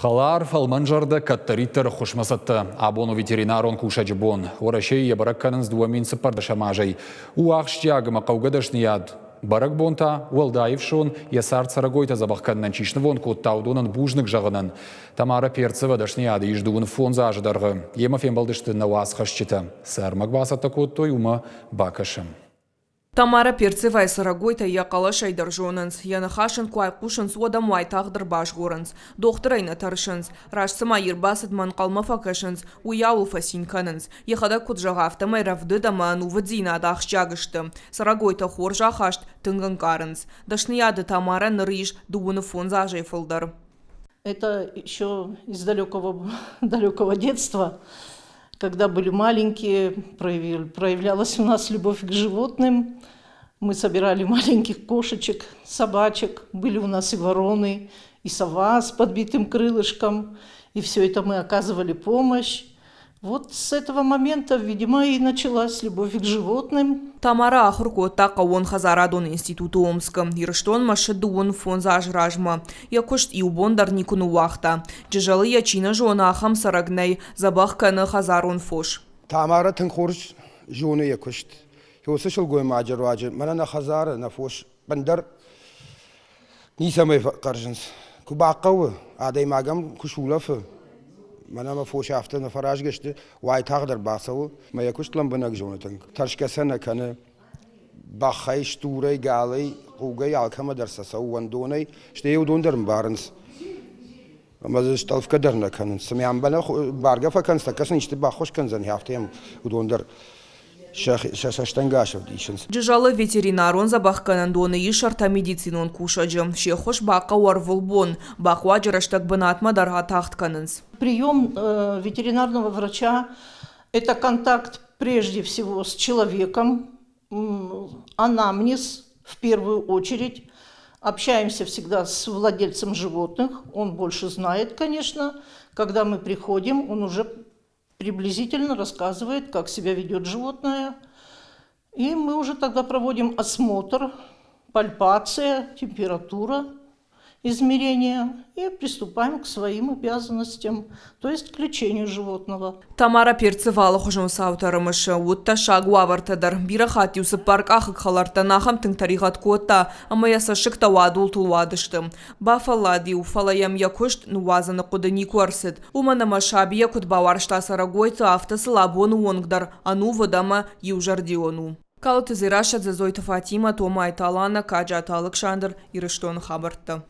Халар фалманжарды каттариттер хушмасатты. Абону ветеринарон кушаджбон. Орашей ябаракканынз дуамин сыпарды шамажай. Уақштягыма қаугадашнияд. Барак бонта, уалдаевшон, ясарт сарагойта забахканнан чишнывон коттаудонан бужнык жағынан. Тамара Перцева дашнияды иждуын фонза ажыдарғы. Емафен балдышты науас хашчита. Сармак басатта коттой ума бакашым. Тамара Перцева сарагойта яқала шайдаржонынс. Яны хашын куайқушынс одам уайтағдыр башғорынс. Доқтырайны тарышынс. Рашсыма ербасыд манқалма факашынс. Уяул фасинканынс. Ехада куджаға автомай равды даман увадзина адақшчагышты. Сарагойта хоржа хашт тыңгын карынс. Дашнияды Тамара нырыш дуыны фонза жайфылдар. Это еще из далекого детства. Когда были маленькие, проявлялась у нас любовь к животным. Мы собирали маленьких кошечек, собачек. Были у нас и вороны, и сова с подбитым крылышком. И все это мы оказывали помощь. Вот с этого момента, видимо, и началась любовь к животным. Тамара ахуркотта қауын Хазарадон институты Омска. Ирштон машыдуын фонза ажражма. Якушт и убондар никуну вахта. Джижалы ячина жона ахам сарагнай. Забах каны Хазарон фош. Тамара тынхорж жоны якушт. Йосышыл гой маджар ваджар. Мана на Хазара на фош. Бандар нисамай қаржынс. Кубаққауы. Адай магам кушулафы. Mana ma foş hafta faraj geçti. Vay tağdır basavu. Ma yakuştlam bana jonatın. Taşkasana kanı. Baxay şturay galay. Qugay alkama dersa savan donay. İşte yudundarım barınız. Ama zıştalf kadarına kanın. Samiyan bana barga fakan stakasın işte baxoş kanzan haftayım yudundar. Джижалы ветеринарон забахканан доны ишарта медицинон кушаджым. Шехош бака уарвулбон. Бахуаджараштак банатма дарга тахтканынс. Прием ветеринарного врача – это контакт прежде всего с человеком, анамнез в первую очередь. Общаемся всегда с владельцем животных, он больше знает, конечно. Когда мы приходим, он уже приблизительно рассказывает, как себя ведет животное. И мы уже тогда проводим осмотр, пальпация, температура, измерения и приступаем к своим обязанностям, то есть к лечению животного. Тамара Перцева хожон саутарымышы утта шагу авартадар. Бирахат Юсып парк ахык халартанахам тыңтарихат котта, ама ясашык тавадул тулвадышты. Бафалади уфалаям якушт нуазаны кудыни куарсыд. Умана машабия кутбаваршта сарагойта автасы лабону онгдар, ану водама южардиону. Калты зирашат за Зойта Фатима, Тома Айталана, Каджат Александр и Рештон Хабарта.